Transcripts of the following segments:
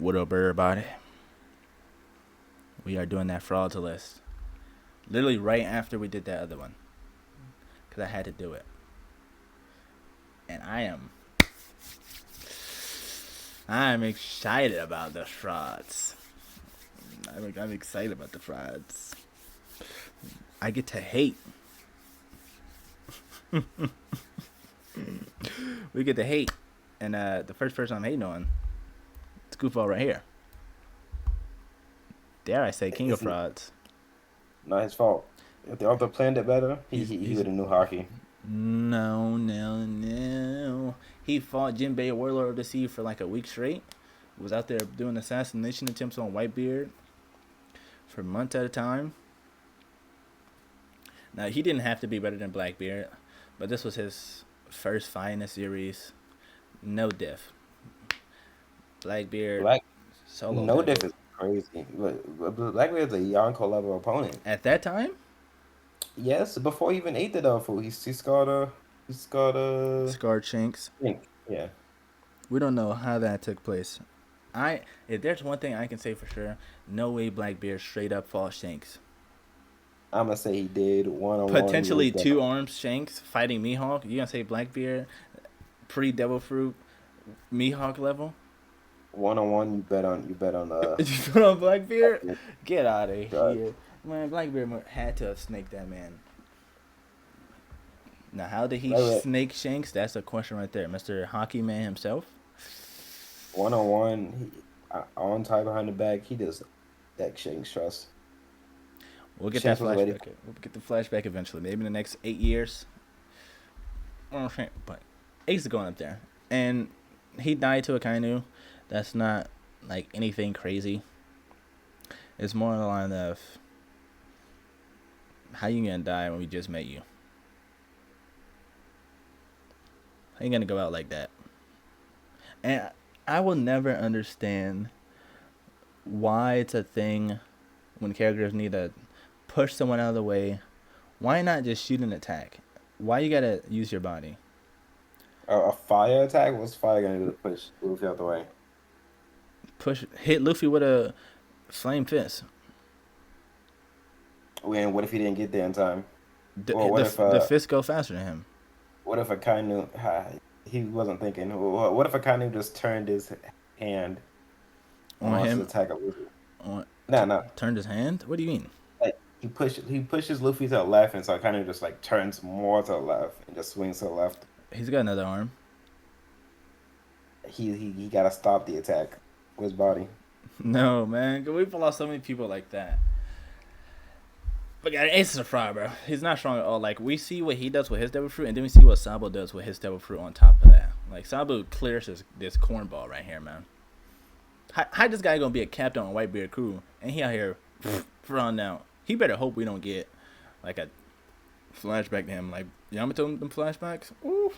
What up, everybody? We are doing that frauds list. Literally right after we did that other one. Because I had to do it. And I'm excited about the frauds. I'm excited about the frauds. I get to hate. We get to hate. And the first person I'm hating on, it's Goofball right here. Dare I say, king of frauds. Not his fault. If the author planned it better, he would have knew hockey. No. He fought Jinbei, Warlord of the Sea, for like a week straight. Was out there doing assassination attempts on Whitebeard for months at a time. Now, he didn't have to be better than Blackbeard, but this was his first fight in the series. No diff. Blackbeard, Black, solo no level. diff is crazy. Blackbeard's a Yonko level opponent. At that time? Yes, before he even ate the dog food, he's got a Scarred Shanks. yeah. We don't know how that took place. If there's one thing I can say for sure, no way Blackbeard straight up fought Shanks. I'm gonna say he did one-on-one. Potentially two arms Shanks fighting Mihawk. You gonna say Blackbeard pre Devil Fruit Mihawk level? One-on-one. You bet on You put on Blackbeard? Blackbeard. Get out of God. here, man! Blackbeard had to have snaked that man. Now, how did he Blackbeard, snake Shanks? That's a question right there, Mr. Hockey Man himself. one-on-one, on tie behind the back, he does deck Shanks trust. We'll get that Shanks was ready. flashback. We'll get the flashback eventually. Maybe in the next 8 years. But Ace is going up there, and he died to a Kainu. That's not like anything crazy. It's more on the line of how you gonna die when we just met you. How you gonna go out like that? And I will never understand why it's a thing when characters need to push someone out of the way. Why not just shoot an attack? Why you gotta use your body? A fire attack? What's fire gonna do to push Luffy out the way? Hit Luffy with a flame fist. And what if he didn't get there in time? The, Or what if the fist go faster than him. what if a Kainu he wasn't thinking? What if a Kainu just turned his hand and On wants to him? attack a Luffy? On No. Turned his hand? What do you mean? Like he pushes Luffy to the left, and so Kainu just like turns more to the left and just swings to the left. He's got another arm. He gotta stop the attack with his body. No, man. We've lost so many people like that. But yeah, Ace is a fraud, bro. He's not strong at all. Like, we see what he does with his Devil Fruit, and then we see what Sabo does with his Devil Fruit on top of that. Like, Sabo clears this cornball right here, man. How this guy gonna be a captain on Whitebeard crew, and he out here frauding out? He better hope we don't get, like, a flashback to him. Like, Yamato them flashbacks? Ooh.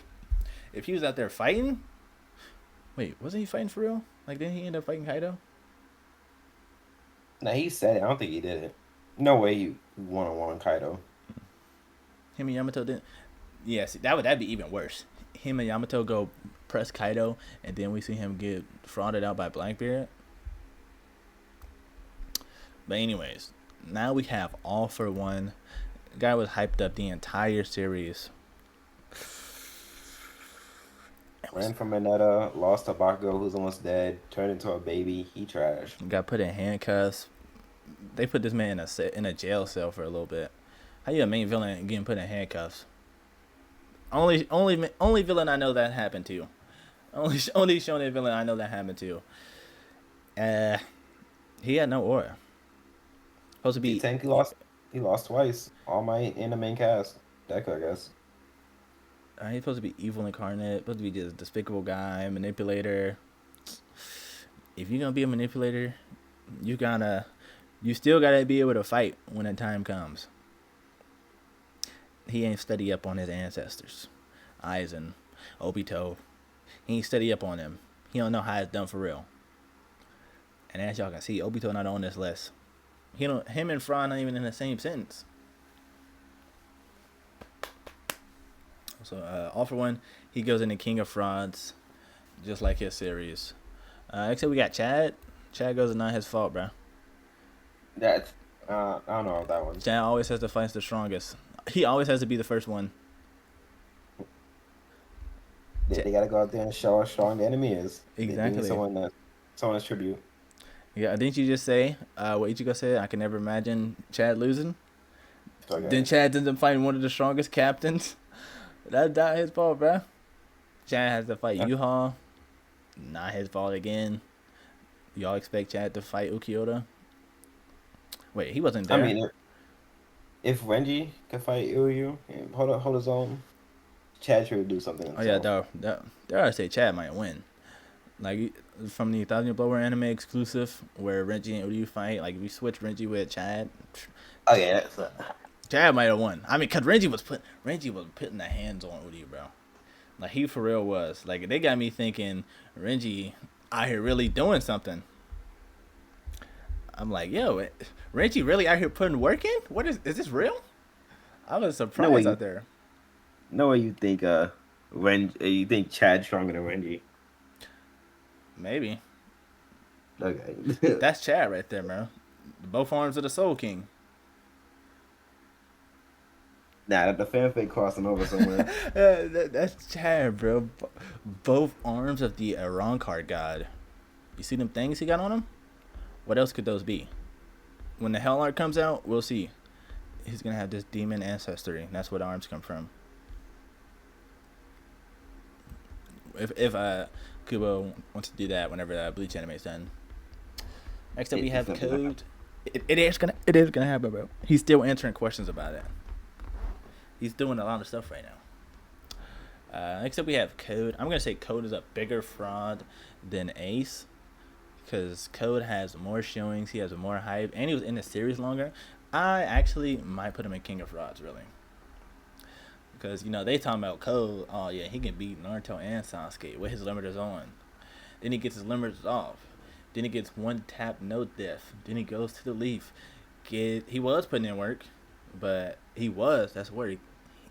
If he was out there fighting... Wait, wasn't he fighting for real? Like, didn't he end up fighting Kaido? Now he said it. I don't think he did it. No way you one-on-one Kaido. Him and Yamato didn't... Yeah, see, that'd be even worse. Him and Yamato go press Kaido, and then we see him get frauded out by Blackbeard. But anyways, now we have All for One. Guy was hyped up the entire series. Ran from Mineta, lost to Bakugo, who's almost dead, turned into a baby. He trash. Got put in handcuffs. They put this man in a jail cell for a little bit. How you a main villain getting put in handcuffs? Only villain I know that happened to. Only shonen villain I know that happened to. He had no aura. Supposed to be. Tank he lost twice. All Might in the main cast. Deku, I guess. He's supposed to be evil incarnate. Supposed to be just a despicable guy, manipulator. If you're gonna be a manipulator, you still gotta be able to fight when the time comes. He ain't study up on his ancestors, Aizen, Obito. He ain't study up on them. He don't know how it's done for real. And as y'all can see, Obito not on this list. Him and Fra not even in the same sentence. So All for One, he goes into King of Frauds, just like his series. Except we got Chad. Chad goes, it's not his fault, bro. That's I don't know about that one. Chad always has to fight the strongest. He always has to be the first one. They gotta go out there and show how strong the enemy is. They Exactly. need someone's tribute. Yeah, didn't you just say what Ichigo said? I can never imagine Chad losing. Okay. Then Chad ends up fighting one of the strongest captains. That's not his fault, bro. Chad has to fight Yuha. Not his fault again. Y'all expect Chad to fight Ukiota? Wait, he wasn't there. I mean, if Renji could fight Uryu and hold his own, Chad should do something. Oh yeah, there I say Chad might win. Like from the 1,000 Year Blower anime exclusive where Renji and Uryu fight, like if we switch Renji with Chad. Oh yeah, Chad might have won. I mean, cause Renji was putting the hands on Uryu, bro. Like he for real was. Like they got me thinking Renji out here really doing something. I'm like, yo, Renji really out here putting work in? What is this real? I was surprised out there. No way you think you think Chad's stronger than Renji. Maybe. Okay. That's Chad right there, man. Both arms of the Soul King. Nah, the fanfic crossing over somewhere. That's Chad, bro. Both arms of the Arankar god. You see them things he got on him? What else could those be? When the Hell Art comes out, we'll see. He's gonna have this demon ancestry. That's where the arms come from. If Kubo wants to do that whenever Bleach anime is done. Next up we have Code. It is gonna happen, bro. He's still answering questions about it. He's doing a lot of stuff right now. Next up we have Code. I'm gonna say Code is a bigger fraud than Ace, because Code has more showings, he has more hype, and he was in the series longer. I actually might put him in King of Frauds, really. Because, they talking about Code. Oh, yeah, he can beat Naruto and Sasuke with his limiters on. Then he gets his limiters off. Then he gets one tap, no death. Then he goes to the Leaf. He was putting in work, but he was putting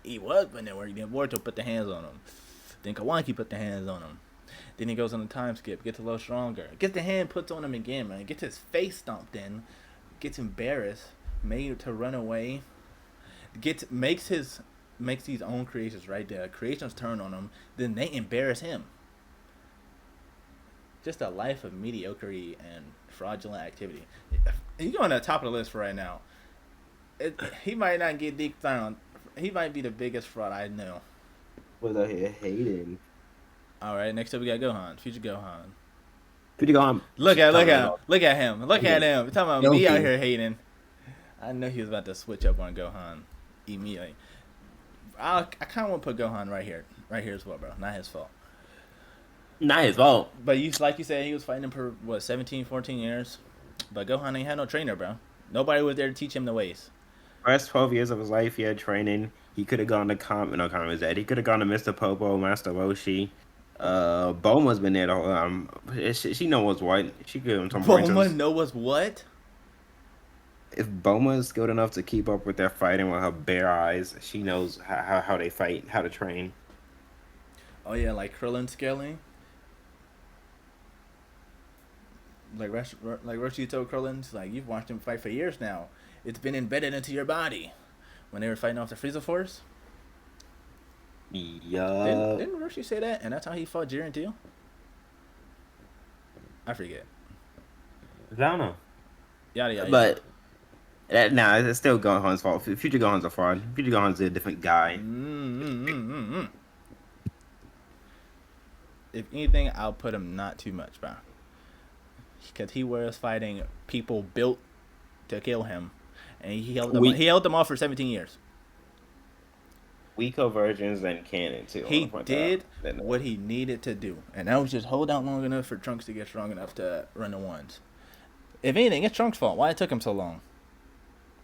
in work. Then Boruto put the hands on him. Then Kawaki put the hands on him. Then he goes on the time skip, gets a little stronger. Gets the hand, puts on him again, man. Gets his face stomped in. Gets embarrassed. Made to run away. Makes these own creations right there. Creations turn on him. Then they embarrass him. Just a life of mediocrity and fraudulent activity. He's going to the top of the list for right now. He might not get deep down. He might be the biggest fraud I know. Was out here hating. All right, next up we got Gohan. Future Gohan. Look at him. Look at him. We're talking about me out here hating. I know he was about to switch up on Gohan immediately. I kind of want to put Gohan right here as well, bro. Not his fault. Not his fault. But like you said, he was fighting him for 17, 14 years. But Gohan ain't had no trainer, bro. Nobody was there to teach him the ways. First 12 years of his life, he had training. He could have gone to Kami's dad. He could have gone to Mr. Popo, Master Roshi. Boma's been there the whole time. She know what's what. She give him some pointers. Boma know what's what? If Boma is good enough to keep up with their fighting with her bare eyes, she knows how they fight, how to train. Oh yeah, like Krillin scaling. Like Roshi told Krillin, like, you've watched him fight for years now. It's been embedded into your body. When they were fighting off the Frieza Force. Yeah. Didn't Roshi say that? And that's how he fought Jiren too? I forget. I don't know. Yada. But it's still Gohan's fault. Future Gohan's a fraud. Future Gohan's a different guy. If anything, I'll put him not too much, bro. Because he was fighting people built to kill him. And he held them off for 17 years. Weaker versions than canon, too. He did what he needed to do. And that was just hold out long enough for Trunks to get strong enough to run the ones. If anything, it's Trunks' fault. Why it took him so long?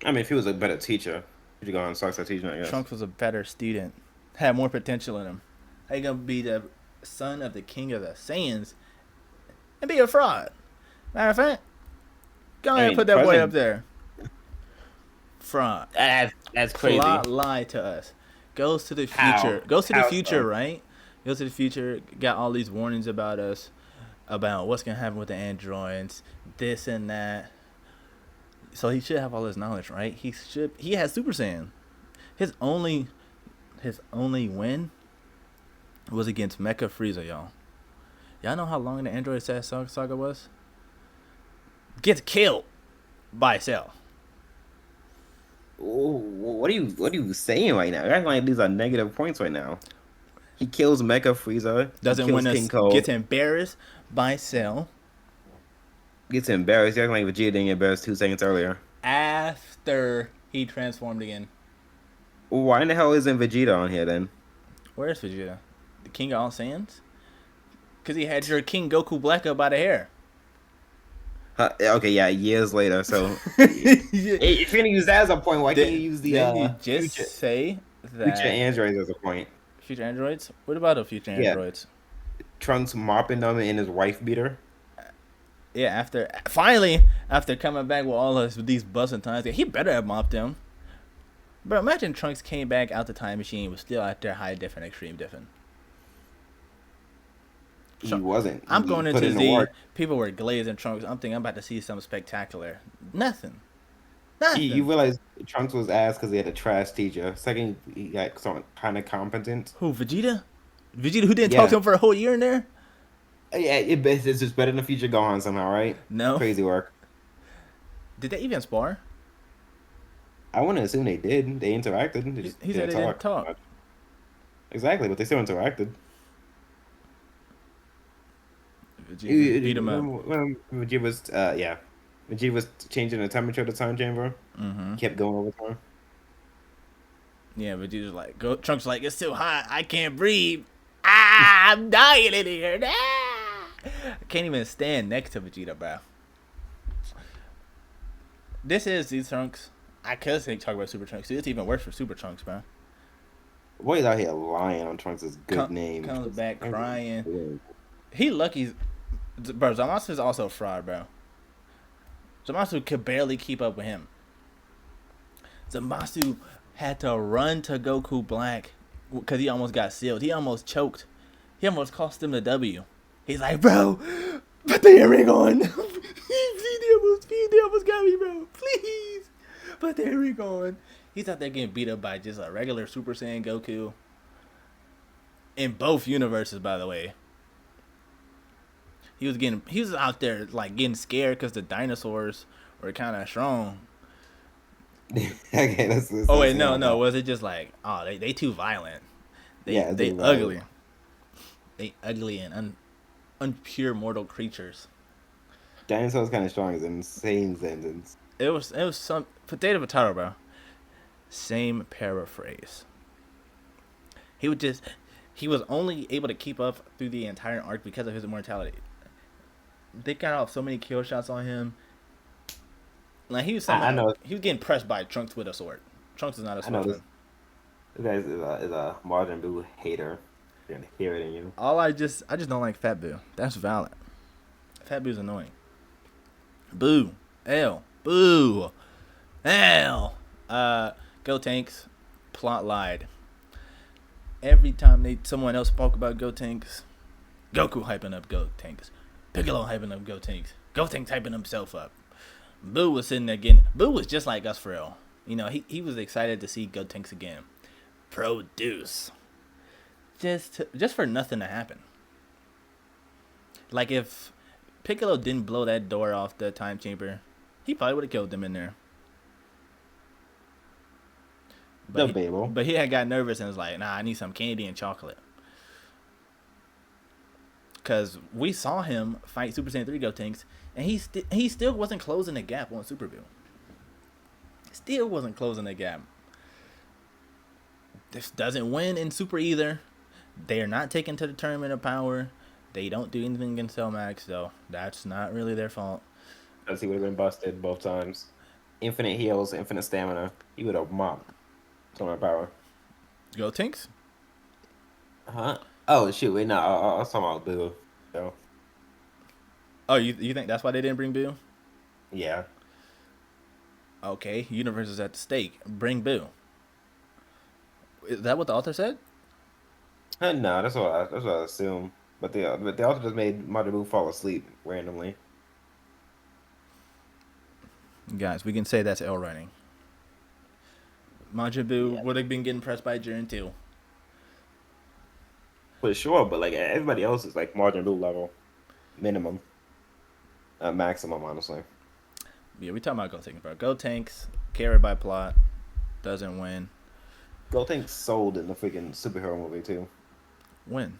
I mean, if he was a better teacher, Future Gohan sucks at teaching, I guess. Trunks was a better student. Had more potential in him. How you going to be the son of the king of the Saiyans and be a fraud? Matter of fact, go ahead and put that boy up there. Fraud. That's crazy. Lie to us. Goes to the future. Goes to the future, right? Goes to the future. Got all these warnings about us. about what's gonna happen with the androids, this and that. So he should have all his knowledge, right? He has Super Saiyan. His only his only win was against Mecha Frieza, y'all. Y'all know how long the Android saga was? Gets killed by Cell. What are you saying right now? You're acting like these are negative points right now. He kills Mecha Frieza. Doesn't He win kills us. King Cole. Gets embarrassed by Cell Gets embarrassed. You're acting like Vegeta didn't get embarrassed 2 seconds earlier. after he transformed again. Why in the hell isn't Vegeta on here then? Where's Vegeta? The King of All Saiyans? Because he had your King Goku Black up by the hair. Okay, yeah, years later. So if you're gonna use that as a point, why can't you use the Didn't you just future, say that future androids as a point? future androids? What about the future Yeah, androids? Trunks mopping them in his wife beater. Yeah, after coming back with all of these busting times, he better have mopped them. But imagine Trunks came back out the time machine, was still out there high different, extreme different. He wasn't. I'm He going put into in the Z. work. People were glazing Trunks. I'm thinking I'm about to see something spectacular. Nothing. You realize Trunks was ass because he had a trash teacher. Second, he got some kind of competent. Who, Vegeta? Vegeta, who didn't Yeah, talk to him for a whole year in there? yeah. It's just better than future Gohan somehow, right? No. Crazy work. Did they even spar? I want to assume they did. They interacted. They just He said they didn't talk. Exactly, but they still interacted. Vegeta beat him up. When Vegeta was, yeah, Vegeta was changing the temperature of the time chamber. Mm-hmm. Kept going over time. Yeah, Vegeta's like, Trunks like, it's too hot. I can't breathe. I'm dying in here. I can't even stand next to Vegeta, bro. This is Z Trunks. I could say talk about Super Trunks. It's even worse for Super Trunks, bro. Boy's out here lying on Trunks' good name. Comes back crying. He lucky. Bro, Zamasu is also a fraud, bro. Zamasu could barely keep up with him. Zamasu had to run to Goku Black because he almost got sealed. He almost choked. He almost cost him the W. He's like, bro, put the earring on. They almost got me, bro. Please, put the earring on. He's out there getting beat up by just a regular Super Saiyan Goku. In both universes, by the way. He was out there like getting scared because the dinosaurs were kind of strong. Okay, that's oh wait, no. Was it just like, oh, they too violent? They ugly. Violent. They ugly and unpure mortal creatures. Dinosaur's kind of strong is an insane sentence. It was some potato, bro. Same paraphrase. He was only able to keep up through the entire arc because of his immortality. They got off so many kill shots on him. Like he was getting pressed by Trunks with a sword. Trunks is not a swordsman. This guy is a Majin Buu hater. You're gonna hear it in you. I just don't like Fat Boo. That's valid. Fat Boo's annoying. Boo. L. Boo. L. Go Tanks. Plot lied. Every time someone else spoke about Go Tanks, Goku hyping up Go Tanks. Piccolo hyping up Go Tanks. Go Tanks hyping himself up. Boo was sitting there again. Boo was just like us for real. You know, he was excited to see Go Tanks again. Produce. Just for nothing to happen. Like if Piccolo didn't blow that door off the time chamber, he probably would have killed them in there. But he had got nervous and was like, nah, I need some candy and chocolate. Because we saw him fight Super Saiyan 3 Gotenks, and he still wasn't closing the gap on Super Buu. Still wasn't closing the gap. This doesn't win in Super either. They are not taken to the Tournament of Power. They don't do anything against Cell Max, so that's not really their fault. Because he would have been busted both times. Infinite heals, infinite stamina. He would have mopped Tournament of Power. Gotenks? Huh? Oh, shoot. Wait, no. I was talking about Boo. So. Oh, you think that's why they didn't bring Boo? Yeah. Okay, universe is at stake. Bring Boo. Is that what the author said? No, that's what I assume. but they also just made Majin Buu fall asleep randomly. Guys, we can say that's L writing. Majin Buu Yeah, would have been getting pressed by Jiren too. for sure. But like everybody else is like Majin Buu level minimum, maximum, honestly. Yeah, we talking about Go Tanks, bro. Go Tanks, carried by plot, doesn't win. Gotenks sold in the freaking superhero movie too. Win.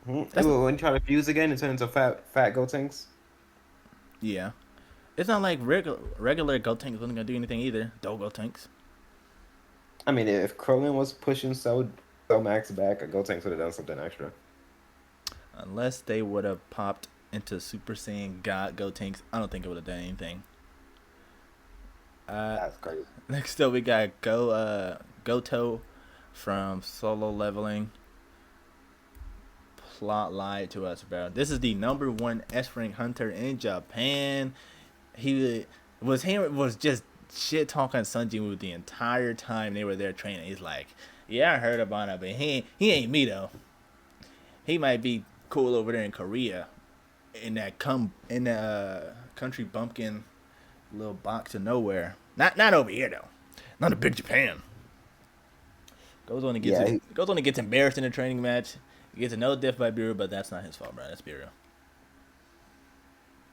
That's When you try to fuse again, it turns into fat Gotenks. yeah. It's not like regular Go Tanks wasn't gonna do anything either. Go Tanks. I mean, if Krillin was pushing so Max back, Gotenks would have done something extra. Unless they would have popped into Super Saiyan God Go Tanks, I don't think it would have done anything. That's crazy. Next up, we got Goto from Solo Leveling. Plot lied to us, bro. This is the #1 S rank hunter in Japan. He was just shit talking Sunji the entire time they were there training. He's like, yeah, I heard about it, but he ain't me though. He might be cool over there in Korea, in that country bumpkin little box of nowhere. Not over here though. Not a big Japan. Goes on and gets embarrassed in a training match. He gets another death by Beerus, but that's not his fault, bro. That's Beerus.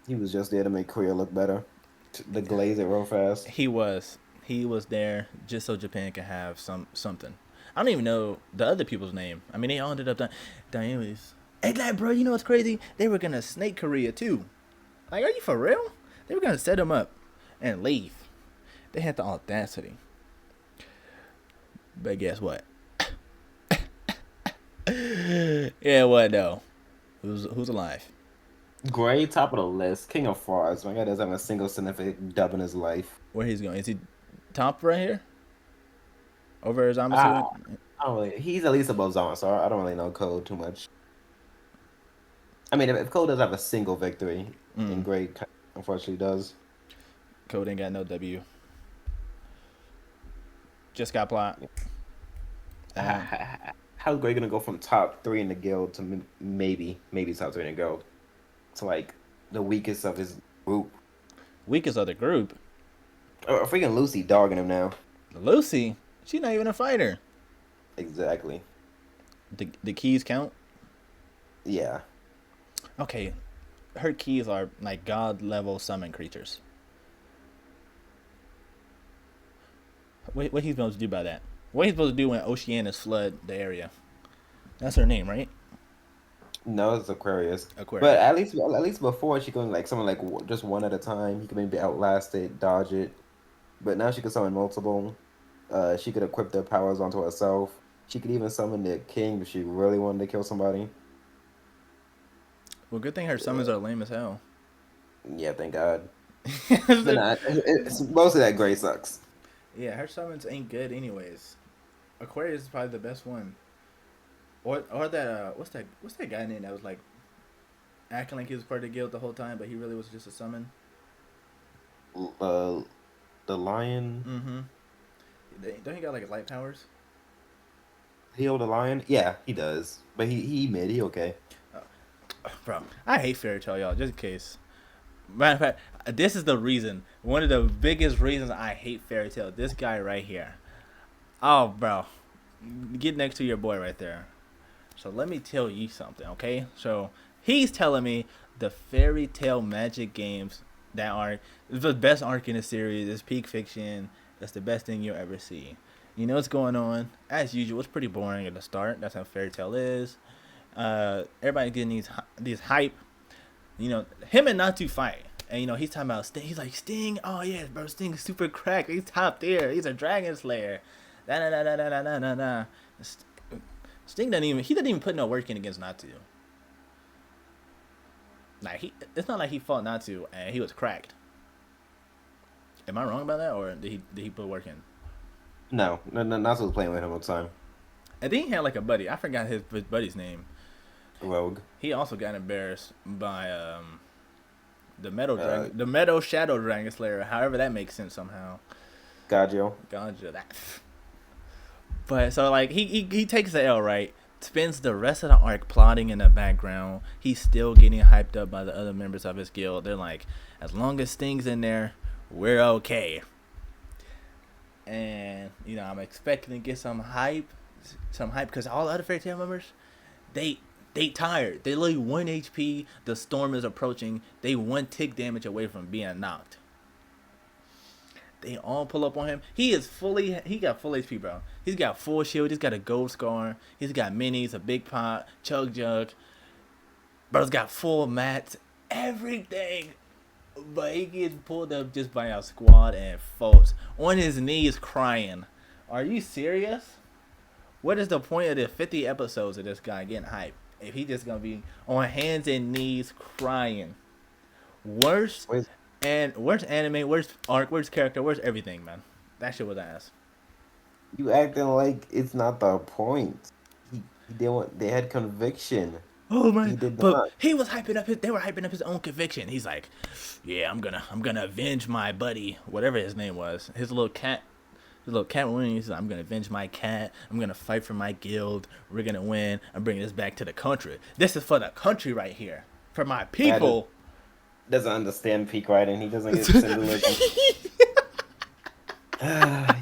He was just there to make Korea look better, to glaze it real fast. He was there just so Japan could have something. I don't even know the other people's name. I mean, they all ended up dying. Hey, like, bro, you know what's crazy? They were gonna snake Korea too. Like, are you for real? They were gonna set him up and leave. They had the audacity. But guess what? Yeah, what though? Who's alive? Gray, top of the list, King of Frauds. My guy doesn't have a single significant dub in his life. Where he's going? Is he top right here? Over I, Zamasu? I don't really. He's at least above Zama, so I don't really know Code too much. I mean, if Code does have a single victory, and Gray unfortunately does. Code ain't got no W. Just got plot. How's Gray gonna go from top 3 in the guild to maybe top 3 in the guild to like the weakest of his group? Weakest of the group. Freaking Lucy dogging him now. Lucy, she's not even a fighter. Exactly. The keys count. Yeah. Okay, her keys are like god level summon creatures. What he's supposed to do by that? What he's supposed to do when Oceanus flood the area? That's her name, right? No, it's Aquarius. Aquarius. But at least before she could like summon like just one at a time. He could maybe outlast it, dodge it. But now she could summon multiple. She could equip their powers onto herself. She could even summon the king if she really wanted to kill somebody. Well, good thing her summons are lame as hell. Yeah, thank God. But nah, most of that Gray sucks. Yeah, her summons ain't good anyways. Aquarius is probably the best one. Or that what's that guy name that was like acting like he was part of the guild the whole time, but he really was just a summon. The lion. Don't he got like light powers? Heal the lion. Yeah, he does. But he mid. He okay. Bro, I hate Fairy Tail, y'all. Just in case. Matter of fact, this is the reason. One of the biggest reasons I hate Fairy Tail. This guy right here. Oh, bro, get next to your boy right there. So let me tell you something, okay? So he's telling me the Fairy Tail magic games that are the best arc in the series. It's peak fiction. That's the best thing you'll ever see. You know what's going on? As usual, it's pretty boring at the start. That's how Fairy Tail is. Everybody getting these hype. You know, him and Natsu fight. And, you know, he's talking about Sting. He's like, Sting, oh, yeah, bro, Sting's super cracked. He's top tier. He's a Dragon Slayer. Sting doesn't even put no work in against Natsu. Like, it's not like he fought Natsu and he was cracked. Am I wrong about that, or did he put work in? No, Natsu was playing with him all the time. And then he had like a buddy. I forgot his buddy's name. Rogue. He also got embarrassed by the Metal Shadow Dragon Slayer. However, that makes sense somehow. Gajo. That. But so like he takes the L right spends the rest of the arc plotting in the background. He's still getting hyped up by the other members of his guild. They're like, as long as Sting's in there, we're okay. And I'm expecting to get some hype, because all the other Fairy Tail members, they tired. They literally 1 HP. The storm is approaching. They 1 tick damage away from being knocked. They all pull up on him. He got full HP, bro. He's got full shield. He's got a gold scar. He's got minis, a big pot, chug jug. Bro's got full mats, everything. But he gets pulled up just by our squad and folks on his knees crying. Are you serious? What is the point of the 50 episodes of this guy getting hyped if he just gonna be on hands and knees crying? Worst anime, worst arc, worst character, worst everything, man. That shit was ass. You acting like it's not the point. They had conviction. Oh my! He did But not. he was hyping up they were hyping up his own conviction. He's like, yeah, I'm gonna avenge my buddy, whatever his name was, his little cat. His little cat win. He says, I'm gonna avenge my cat. I'm gonna fight for my guild. We're gonna win. I'm bringing this back to the country. This is for the country right here, for my people. Doesn't understand peak writing. He doesn't get symbolism. That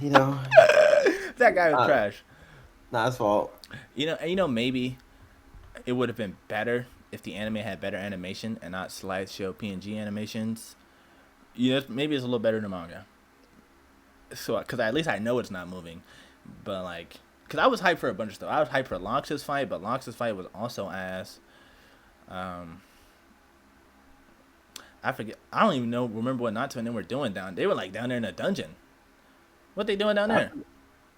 guy was trash. Not his fault. Maybe it would have been better if the anime had better animation and not slideshow PNG animations. Maybe it's a little better than manga. So, because at least I know it's not moving. But, because I was hyped for a bunch of stuff. I was hyped for Lox's fight, but Lox's fight was also ass. I forget. I don't even remember what Natsu and them were doing down. They were, down there in a dungeon. What they doing down there?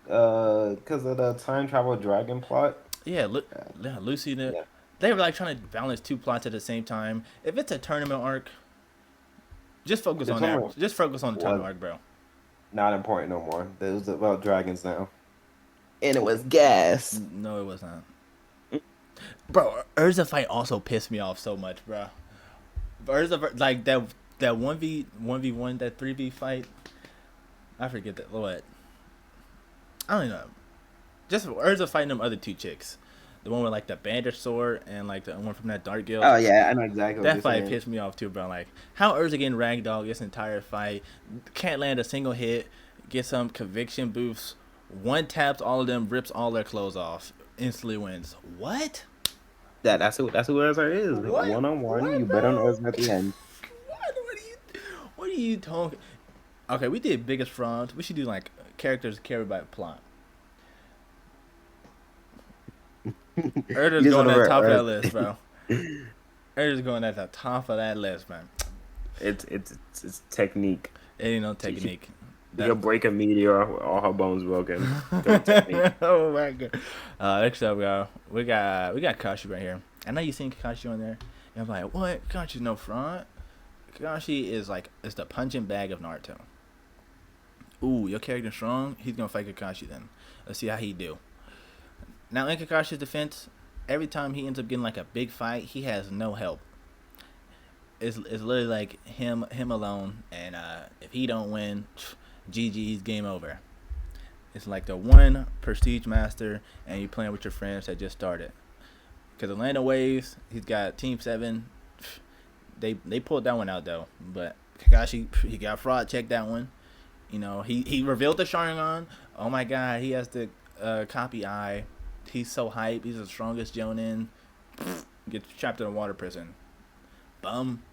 Because of the time travel dragon plot. Yeah, Lucy. They were, trying to balance 2 plots at the same time. If it's a tournament arc, just focus on that. Just focus on the tournament arc, bro. Not important no more. It was about dragons now. And it was gas. No, it was not. Bro, Urza fight also pissed me off so much, bro. Urza, that 1v1, that 3v fight. I forget that. What? I don't know. Just Urza fighting them other 2 chicks. The one with the bandage sword and the one from that dark guild. Oh yeah, I know exactly. That fight pissed me off too, bro. How Urza getting ragdolled this entire fight, can't land a single hit, get some conviction boosts, 1 taps all of them, rips all their clothes off, instantly wins. What? That's who Urza is. What? 1-on-1, you bet on Urza at the end. What are you talking? Okay, we did biggest frauds. We should do characters carried by plot. Urza's going at the top of that list, bro. Urza's going at the top of that list, man. It's technique. It ain't no technique. You'll break a meteor, all her bones broken. Oh my god. Next up, we got Kakashi right here. I know you seen Kakashi on there. And I'm like, what? Kakashi's no front. Kakashi is it's the punching bag of Naruto. Ooh, your character's strong. He's gonna fight Kakashi then. Let's see how he do. Now, in Kakashi's defense, every time he ends up getting a big fight, he has no help. It's literally him alone, and if he don't win, GG's game over. It's the 1 prestige master, and you playing with your friends that just started. Because Atlanta Waves, he's got Team 7. They pulled that one out though, but Kakashi, he got fraud. Check that one. He revealed the Sharingan. Oh my god, he has the copy eye. He's so hype. He's the strongest Jonin. Gets trapped in a water prison. Bum.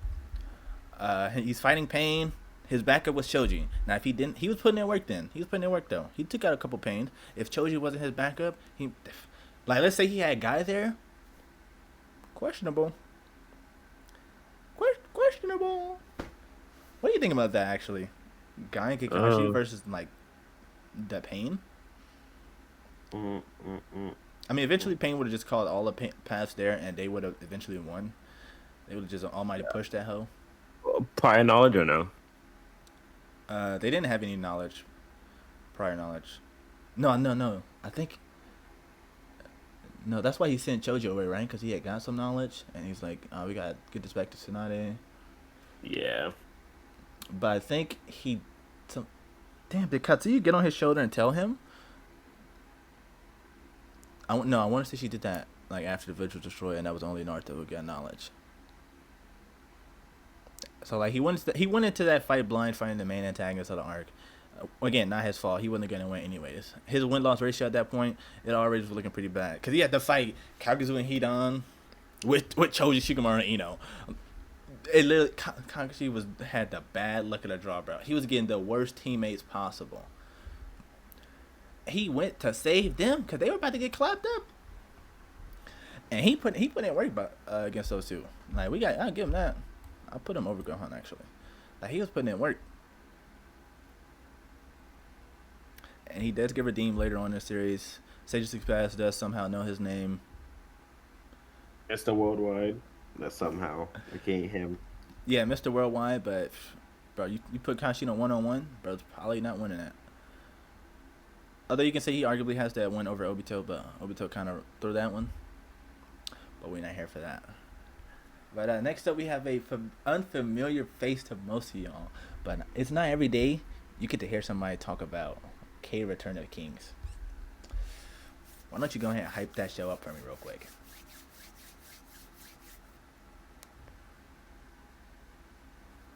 He's fighting Pain. His backup was Choji. Now, if he didn't, he was putting in work then. He was putting in work, though. He took out a couple Pains. If Choji wasn't his backup, let's say he had a guy there. Questionable. Questionable. What do you think about that, actually? Guy and Kakashi versus, the Pain? I mean, eventually Pain would have just called all the paths there, and they would have eventually won. They would have just almighty pushed that hoe. Prior knowledge or no? They didn't have any prior knowledge. No. I think. No, that's why he sent Choji away, right? Because he had got some knowledge, and he's like, "Oh, we gotta get this back to Tsunade." Yeah. But I think damn, did Katsuyu get on his shoulder and tell him? No, I want to say she did that like after the village was destroyed, and that was only Naruto who got knowledge. So like he went into that fight blind, fighting the main antagonist of the arc. Again, not his fault. He wasn't gonna win anyways. His win loss ratio at that point, it already was looking pretty bad because he had to fight Kaguya and Hidan with Choji Shikamaru and Ino. It literally Kakashi was had the bad luck of the draw, bro. He was getting the worst teammates possible. He went to save them because they were about to get clapped up, and he put in work against those two. Like I'll give him that. I'll put him over Gohan actually. Like he was putting in work, and he does get redeemed later on in the series. Sage Six Pass does somehow know his name. Mr. Worldwide. That somehow became him. Yeah, Mr. Worldwide, but bro, you put Kashino 1-on-1, bro, it's probably not winning that. Although you can say he arguably has that win over Obito, but Obito kind of threw that one. But we're not here for that. But next up, we have a unfamiliar face to most of y'all. But it's not every day you get to hear somebody talk about K Return of the Kings. Why don't you go ahead and hype that show up for me real quick?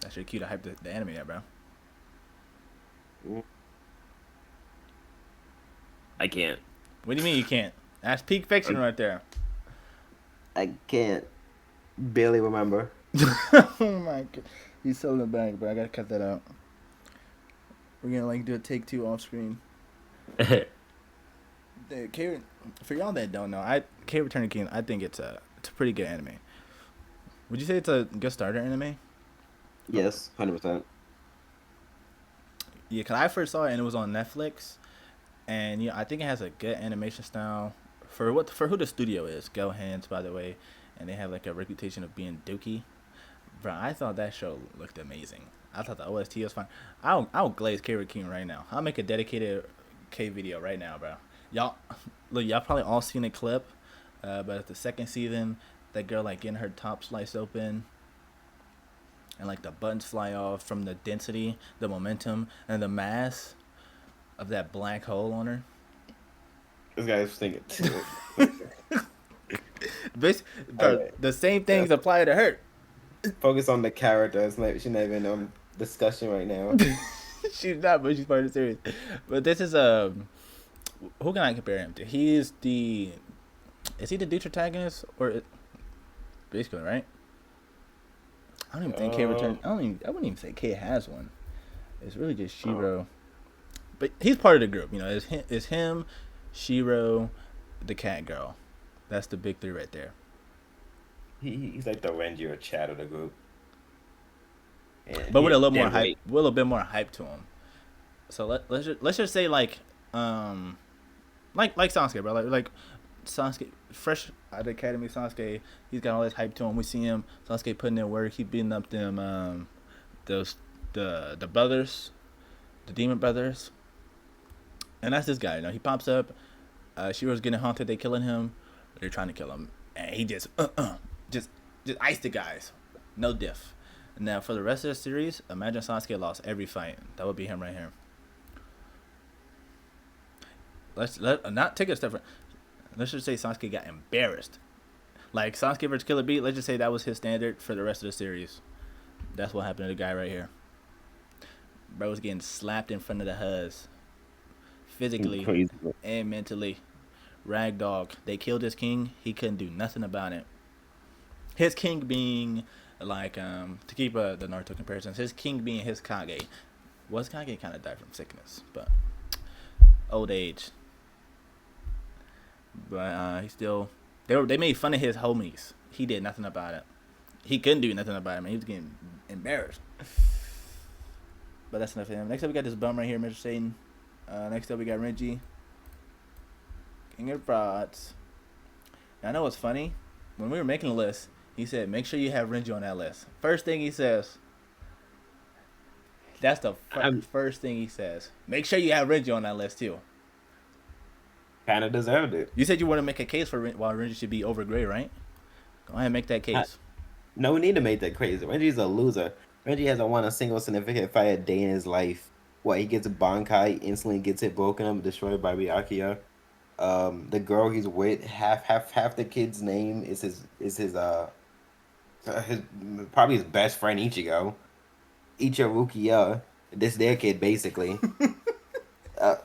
That's your cue to hype the anime there, bro. I can't. What do you mean you can't? That's peak fiction right there. I can't barely remember. Oh my god. He's selling the bag, but I gotta cut that out. We're gonna like do a take two off screen. For y'all that don't know, K Return of the King, I think it's a pretty good anime. Would you say it's a good starter anime? Yes, 100%. Yeah, cause I first saw it and it was on Netflix, and yeah, I think it has a good animation style for who the studio is. Go Hands, by the way, and they have like a reputation of being dookie. Bro, I thought that show looked amazing. I thought the OST was fine. I'll glaze K Return King right now. I'll make a dedicated K video right now, bro. Y'all probably all seen a clip, but at the second season, that girl like getting her top sliced open. And like the buttons fly off from the density, the momentum, and the mass of that black hole on her. This guy's thinking too. The same things apply to her. Focus on the character. She's not even on discussion right now. She's not, but she's part of the series. But this is who can I compare him to? Is he the Dude protagonist or basically right? I don't even think K return. I wouldn't even say K has one. It's really just Shiro. But he's part of the group, you know. It's him, Shiro, the cat girl. That's the big three right there. He's like the Renji or Chad of the group. But with a little more hype, with a little bit more hype to him. So let's just say like Sasuke, bro. Like Sasuke, fresh out of the academy, Sasuke, he's got all this hype to him. We see him, Sasuke putting in work. He beating up them, the brothers, the demon brothers, and that's this guy. You know, he pops up. Shiro's getting haunted. They killing him. They're trying to kill him, and he just ice the guys, no diff. Now for the rest of the series, imagine Sasuke lost every fight. That would be him right here. Let's not take a step. Let's just say Sasuke got embarrassed. Like Sasuke versus Killer Bee, let's just say that was his standard for the rest of the series. That's what happened to the guy right here. Bro was getting slapped in front of the Huz. Physically and mentally. Ragdog. They killed his king. He couldn't do nothing about it. His king being, like, to keep the Naruto comparisons, his king being his Kage. Well, his Kage kind of died from sickness, but old age. But he still, they made fun of his homies. He did nothing about it. He couldn't do nothing about it, man. He was getting embarrassed. But that's enough of him. Next up, we got this bum right here, Mr. Satan. Next up, we got Renji. King of Frauds. Now, I know what's funny. When we were making the list, he said, make sure you have Renji on that list. First thing he says. That's the first thing he says. Make sure you have Renji on that list, too. Kind of deserved it. You said you want to make a case for why Renji should be over Gray, right? Go ahead and make that case. No, we need to make that crazy. Renji's a loser. Renji hasn't won a single significant fight a day in his life. What, he gets a Bankai, instantly gets it broken up, destroyed by Byakuya. The girl he's with, half the kid's name is his probably his best friend Ichigo. Ichirukiya. This their kid basically. Uh,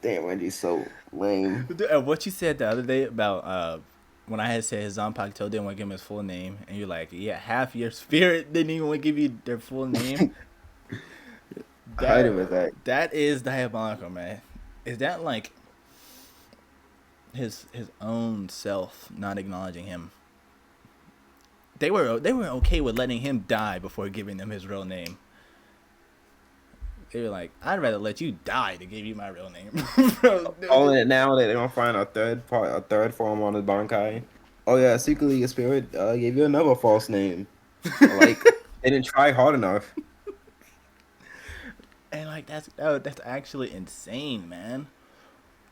Damn, Wendy's so lame. What you said the other day about when I had said his Zanpakuto didn't want to give him his full name, and you're like, yeah, half your spirit didn't even want to give you their full name. I heard him with that. That is diabolical, man. Is that like his own self not acknowledging him? They were okay with letting him die before giving them his real name. They were like, I'd rather let you die to give you my real name. Bro, Only now that they don't find a third form on his Bankai. Oh yeah, secretly your spirit gave you another false name. Like they didn't try hard enough. and like that's actually insane, man.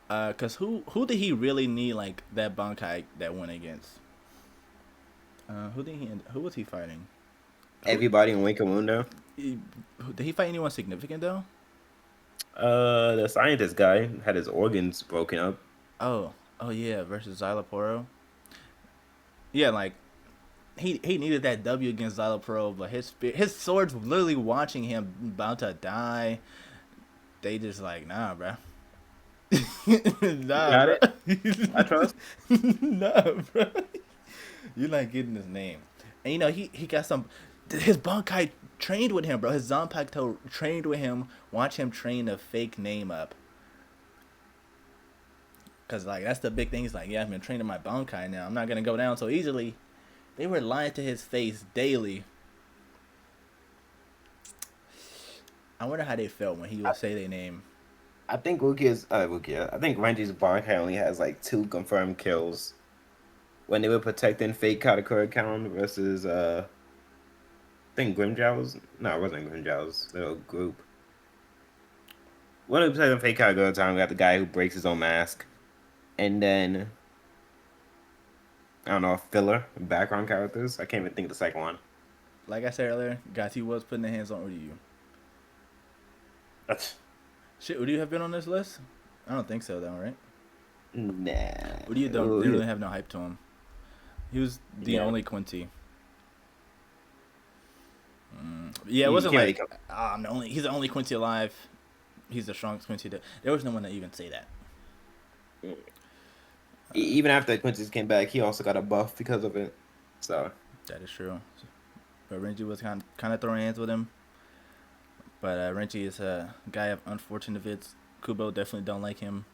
Cause who did he really need like that Bankai that went against? Who was he fighting? Everybody in Winkamundo. Did he fight anyone significant though? The scientist guy had his organs broken up. Oh yeah, versus Xyloporo. Yeah, like he needed that W against Xyloporo, but his swords were literally watching him about to die. They just like, nah, bro. Nah, Got bro. it. I trust. Nah, bro. You're not getting his name. And you know, he got some. His Bankai trained with him, bro. His Zanpakuto trained with him. Watch him train a fake name up. Cause like that's the big thing. He's like, yeah, I've been training my Bankai now. I'm not gonna go down so easily. They were lying to his face daily. I wonder how they felt when he would say their name. I think Rukia. I think Renji's Bankai only has like 2 confirmed kills. When they were protecting fake Katakura account versus I think Grimjow's. No, it wasn't Grimjow's little group. When they were protecting fake Katakura time, we got the guy who breaks his own mask, and then I don't know, filler background characters. I can't even think of the second one. Like I said earlier, guys, he was putting their hands on Uryu. That's Shit, Uryu have been on this list? I don't think so, though, right? nah. Uryu don't they really have no hype to him. He was the only Quincy. Yeah, it wasn't like I'm the only. He's the only Quincy alive. He's the strongest Quincy. There was no one to even say that. Even after Quincy's came back, he also got a buff because of it. So that is true. But Renji was kind of throwing hands with him. But Renji is a guy of unfortunate fits. Kubo definitely don't like him.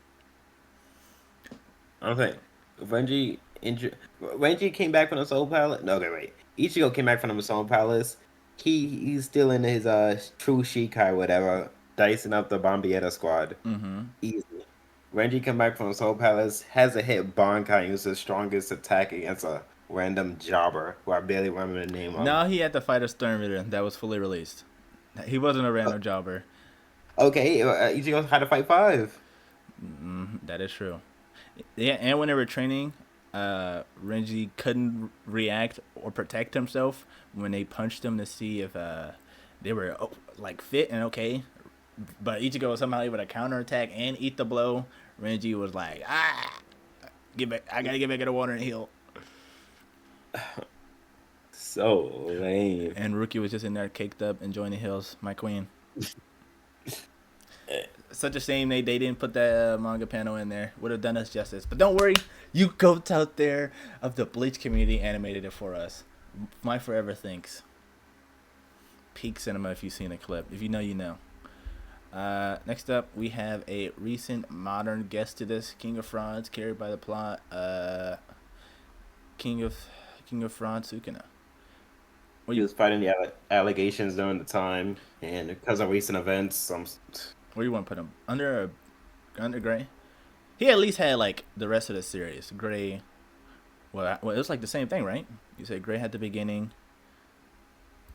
I don't think Renji came back from the Soul Palace. No, okay, wait. Ichigo came back from the Soul Palace. He's still in his true Shikai, whatever, dicing up the Bombietta squad. Mm-hmm. Easy. Renji come back from the Soul Palace, has a hit Bankai, who's the strongest attack against a random jobber who I barely remember the name of. No, he had to fight a Stern Ritter that was fully released. He wasn't a random jobber. Okay, Ichigo had to fight 5. That is true. Yeah, and when they were training, Renji couldn't react or protect himself when they punched him to see if they were like fit and okay. But Ichigo was somehow able to counterattack and eat the blow. Renji was like, get back! I gotta get back in the water and heal. So lame. And Ruki was just in there caked up, enjoying the hills. My queen. Such a shame they didn't put that manga panel in there. Would have done us justice. But don't worry, you goats out there of the Bleach community animated it for us. My forever thinks. Peak cinema if you've seen the clip. If you know, you know. Next up, we have a recent modern guest to this, King of Frauds, carried by the plot. King of Fraud Sukuna. He was fighting the allegations during the time, and because of recent events, Where do you want to put him? Under Gray? He at least had like the rest of the series. Gray. Well, it was like the same thing, right? You said Gray had the beginning.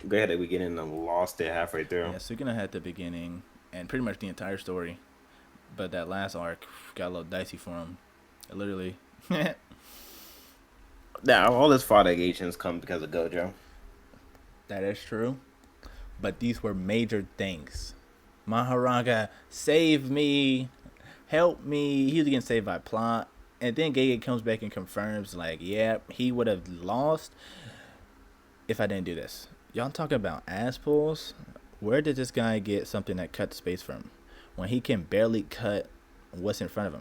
Gray had the beginning and lost it halfway through. Yeah, Sukuna had the beginning and pretty much the entire story, but that last arc got a little dicey for him. Literally. Now all his fraud allegations come because of Gojo. That is true, but these were major things. Maharaga, save me, help me. He was getting saved by plot. And then Gege comes back and confirms, like, yeah, he would have lost if I didn't do this. Y'all talking about ass pulls? Where did this guy get something that cuts space from when he can barely cut what's in front of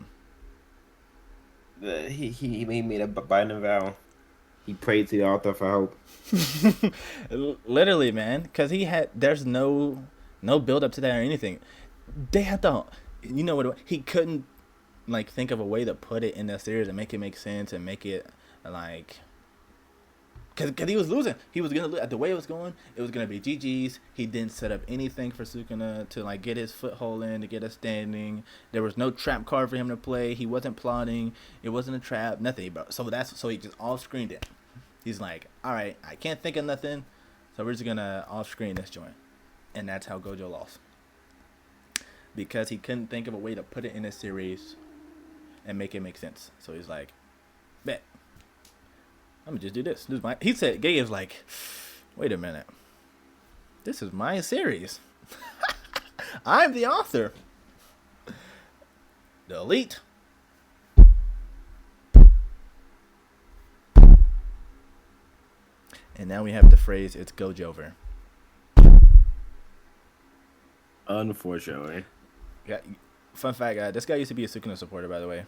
him? He made a binding vow. He prayed to the altar for help. Literally, man, because there's no build up to that or anything. They had to, you know what? He couldn't like think of a way to put it in the series and make it make sense and make it like. Cause he was losing. He was gonna lose. The way it was going, it was gonna be GG's. He didn't set up anything for Sukuna to like get his foothold in, to get a standing. There was no trap card for him to play. He wasn't plotting. It wasn't a trap. Nothing, bro. So he just off screened it. He's like, all right, I can't think of nothing, so we're just gonna off screen this joint, and that's how Gojo lost. Because he couldn't think of a way to put it in a series and make it make sense. So he's like, bet. I'm gonna just do this. He said, Gege was like, wait a minute. This is my series. I'm the author. Delete. And now we have the phrase, it's Gojover. Unfortunately. Yeah, fun fact, guy. This guy used to be a Sukuna supporter, by the way.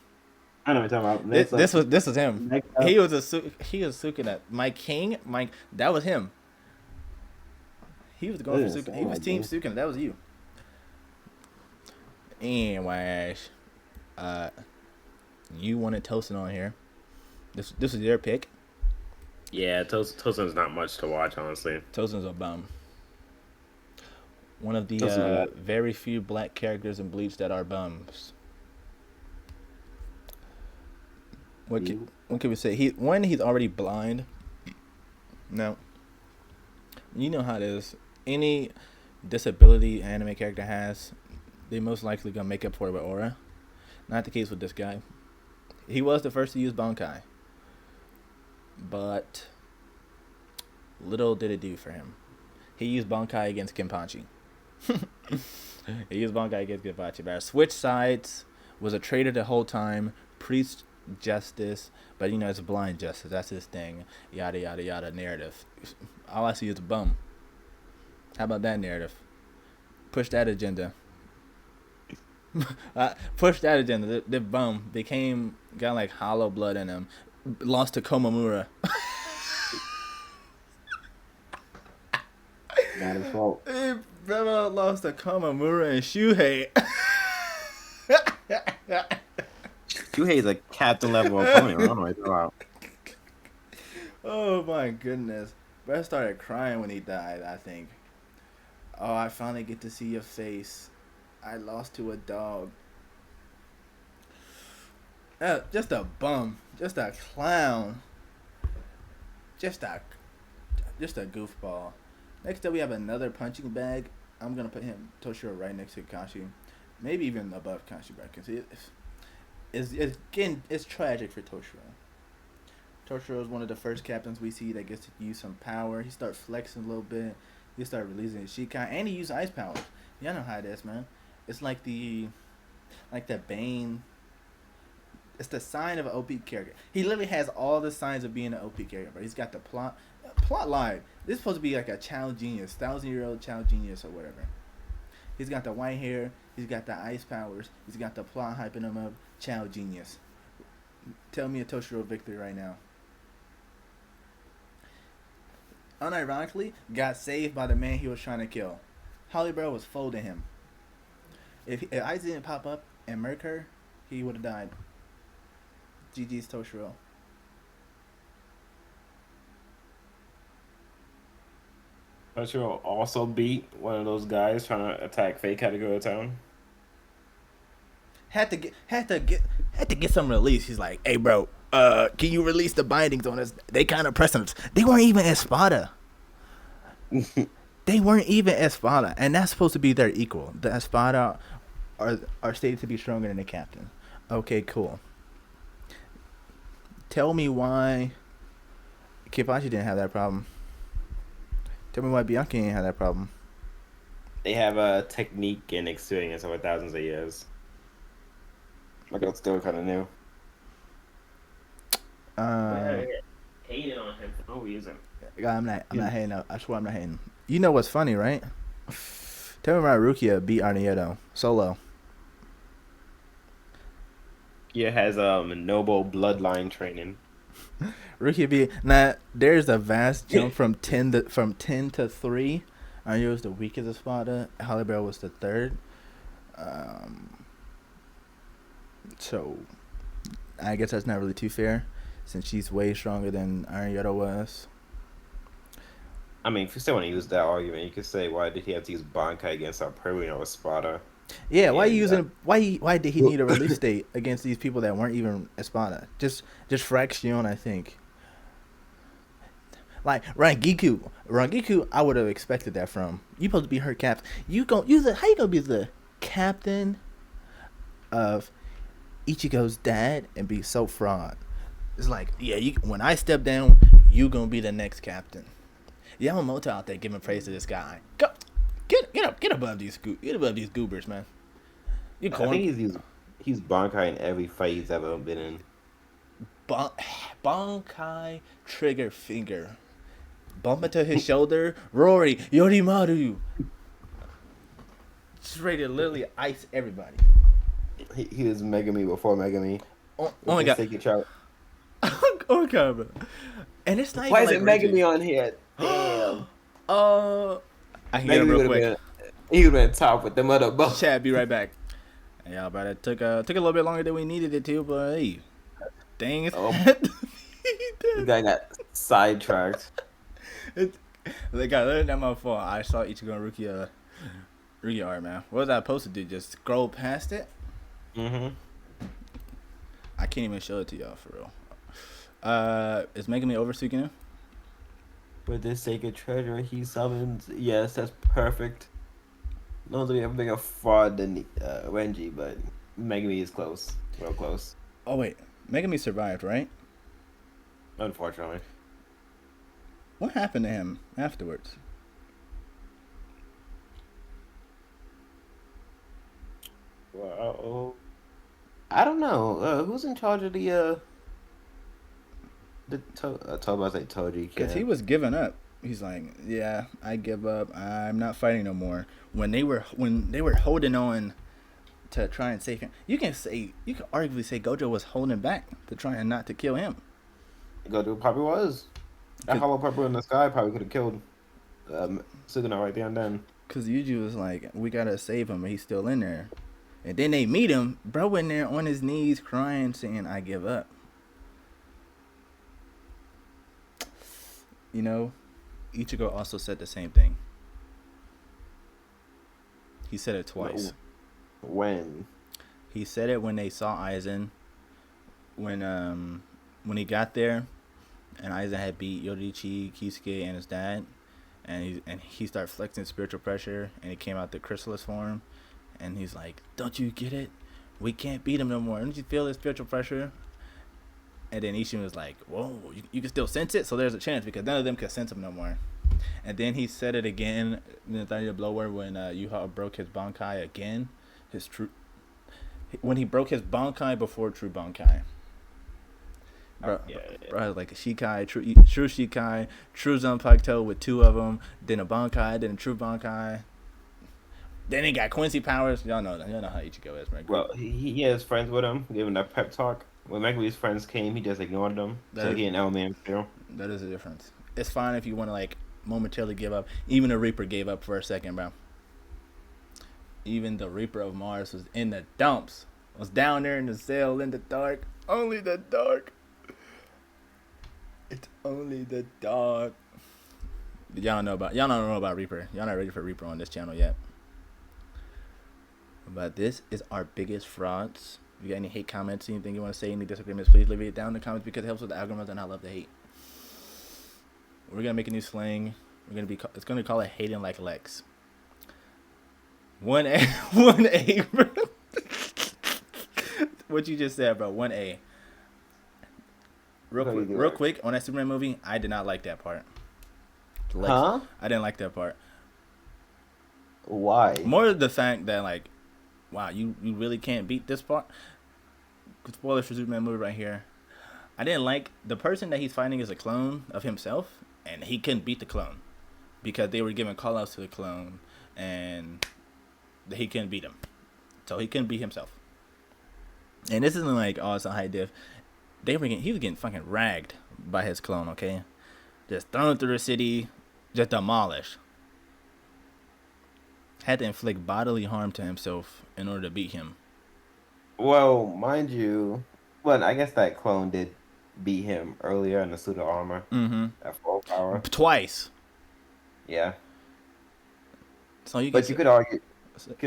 I know what you're talking about. This was him. He was Sukuna. Mike, that was him. He was going for Sukuna. He was Team Sukuna. That was you. Anyways, you wanted Tosin on here. This was your pick. Yeah, Tosin's not much to watch, honestly. Tosin's a bum. One of the very few black characters in Bleach that are bums. What can we say? He's already blind. No. You know how it is. Any disability anime character has, they most likely gonna make up for it with aura. Not the case with this guy. He was the first to use Bankai. But little did it do for him. He used Bankai against Kenpachi. He used Bankai against Kenpachi. But switch sides, was a traitor the whole time, preached justice, but you know it's blind justice. That's his thing. Yada yada yada narrative. All I see is bum. How about that narrative? Push that agenda. Push that agenda. The bum got like hollow blood in him. Lost to Komamura. Not his fault. Hey, brother lost to Komamura and Shuhei. Shuhei's a captain level opponent. I don't know what you're about. Oh my goodness. Bro started crying when he died, I think. Oh, I finally get to see your face. I lost to a dog. Just a bum. Just a clown. Just a goofball. Next up, we have another punching bag. I'm going to put him, Toshiro, right next to Kashi. Maybe even above Kashi, bro. It's tragic for Toshiro. Toshiro is one of the first captains we see that gets to use some power. He starts flexing a little bit. He starts releasing his Shikai, and he uses ice powers. Y'all know how it is, man. It's like the Bane. It's the sign of an OP character. He literally has all the signs of being an OP character, but he's got the plot line. This is supposed to be like a child genius, 1,000-year-old child genius or whatever. He's got the white hair. He's got the ice powers. He's got the plot hyping him up. Child genius. Tell me a Toshiro victory right now. Unironically, got saved by the man he was trying to kill. Holly Bro was folding him. If Ice didn't pop up and murk her, he would have died. GG's Toshiro. Toshiro also beat one of those guys trying to attack Fake had to go to town. Had to get some release. He's like, hey bro, can you release the bindings on us? They kind of pressing us. They weren't even Espada. They weren't even Espada, and that's supposed to be their equal. The Espada are stated to be stronger than the captain. Okay, cool. Tell me why Kipachi didn't have that problem. Tell me why Bianchi didn't have that problem. They have a technique and experience over thousands of years. Like it's still kind of new. But Um, hating on him for no reason. God, I'm not. I'm He, not hating. I swear, I'm not hating. You know what's funny, right? Tell me why Rukia beat Arnieto solo. he has noble bloodline training. Rukia beat. Now there's a vast jump from 10 to 3. Arnieto was the weakest Espada. Hollyberry was the third. Um, so I guess that's not really too fair, since she's way stronger than Arnieto was. I mean, if you still want to use that argument, you could say, why did he have to use Bankai against our Peruvian or Sparta? Yeah, why And using? Why did he need a release date against these people that weren't even Espada? Just fraction, I think. Like Rangiku, I would have expected that from. You supposed to be her captain. How you gonna be the captain of Ichigo's dad and be so fraud? It's like, yeah, when I step down, you gonna be the next captain. Yamamoto out there giving praise to this guy. Go, get above these goobers, man. You I think corn he's Bankai in every fight he's ever been in. Bankai trigger finger. Bump into his shoulder. Rory Yorimaru. Just ready to literally ice everybody. He was Megami before Megami. Oh my god. Oh my god, bro. And it's not Why even is like it Megami on here? Damn. I can get it Megami real would have quick. been. He would have been top with them other both. Chat, be right back. Yeah, but it took a little bit longer than we needed it to, but hey, dang it. This guy got sidetracked. They got that my fault. I saw Ichigo and Rukia art, man. What was I supposed to do? Just scroll past it? Mm-hmm. I can't even show it to y'all for real. Is making me over Sukino? For the sacred treasure, he summons. Yes, that's perfect. Not to be a bigger fraud than Renji, but Megami is close. Real close. Oh wait, Megami survived, right? Unfortunately. What happened to him afterwards? Well, I don't know. Who's in charge of the Toba? I say Toji. Because he was giving up. He's like, yeah, I give up. I'm not fighting no more. When they were holding on to try and save him, you can arguably say Gojo was holding back to try and not to kill him. Gojo probably was. That hollow purple in the sky probably could have killed Sugino right there and then. Because Yuji was like, we gotta save him, and he's still in there. And then they meet him, bro, in there on his knees crying, saying, I give up. You know, Ichigo also said the same thing. He said it twice. When? He said it when they saw Aizen. When he got there, and Aizen had beat Yoriichi, Kisuke, and his dad, and he started flexing spiritual pressure, and he came out the chrysalis form, and he's like, "Don't you get it? We can't beat him no more. Don't you feel the spiritual pressure?" And then Ishin was like, "Whoa, you can still sense it, so there's a chance because none of them can sense him no more." And then he said it again in the Thunder Blower when Yuha broke his Bankai again, when he broke his Bankai before True Bankai. Bro, bro, like a Shikai, true Shikai, true Zanpakuto with two of them, then a Bankai, then a true Bankai. Then he got Quincy powers. Y'all know how Ichigo is, right? Well, he has friends with him, gave him that pep talk. When Megumi's friends came, he just ignored them. So he an L-man too. That is a difference. It's fine if you want to like momentarily give up. Even the Reaper gave up for a second, bro. Even the Reaper of Mars was in the dumps. Was down there in the cell in the dark. Only the dark. It's only the dark. Y'all don't know about Reaper. Y'all not ready for Reaper on this channel yet. But this is our biggest frauds. If you got any hate comments, anything you want to say, any disagreements, please leave it down in the comments because it helps with the algorithms and I love the hate. We're gonna make a new slang. It's gonna call it hating like Lex. 1A, bro. What you just said, bro. 1A. Real quick, on that Superman movie, I did not like that part. Lex, huh? I didn't like that part. Why? More the fact that like, wow, you really can't beat this part. Spoilers for Superman movie right here. I didn't like the person that he's fighting is a clone of himself, and he couldn't beat the clone because they were giving callouts to the clone, and he couldn't beat him, so he couldn't beat himself. And this isn't like, oh, it's a high diff. He was getting fucking ragged by his clone. Okay, just thrown through the city, just demolished. Had to inflict bodily harm to himself in order to beat him. Well, mind you, well, I guess that clone did beat him earlier in the suit of armor Mm-hmm. at full power. Twice. Yeah, So you but get. you could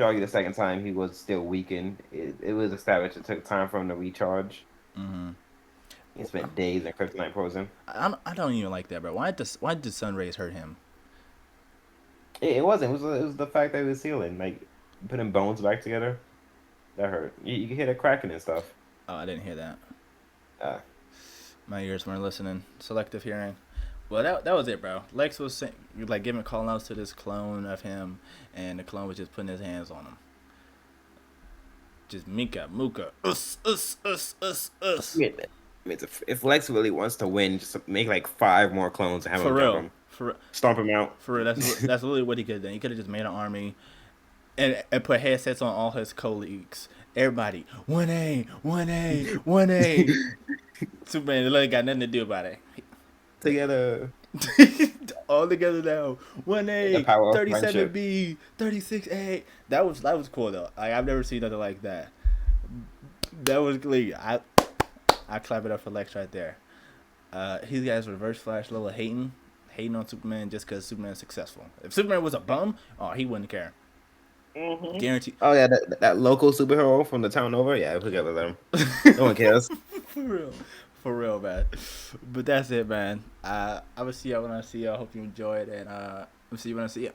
argue the second time he was still weakened. It was established it took time for him to recharge. Mm-hmm. He spent days in kryptonite prison. I don't even like that, bro. Why did sun rays hurt him? It wasn't. It was the fact that he was healing, like putting bones back together. That hurt. You could hear the cracking and stuff. Oh, I didn't hear that. Uh, My ears weren't listening. Selective hearing. Well, that was it, bro. Lex was like giving call outs to this clone of him, and the clone was just putting his hands on him. Just Mika, Muka, us. I mean, if Lex really wants to win, just make like 5 more clones and have For him real. jump him, stomp him out. For real, that's literally what he could have done. He could have just made an army and put headsets on all his colleagues. Everybody, 1A, 1A, 1A. Superman literally got nothing to do about it. Together. All together now. The 1A, power of 37B, 36A. That was cool though. Like, I've never seen nothing like that. That was clean. I clap it up for Lex right there. He guys reverse flash little hating on Superman just because Superman's successful. If Superman was a bum, oh, he wouldn't care. Mm-hmm. Guarantee. Oh yeah, that local superhero from the town over. Yeah, we gotta let him. No one cares. For real, man. But that's it, man. I will see y'all when I see y'all. Hope you enjoyed, and we'll see you when I see you.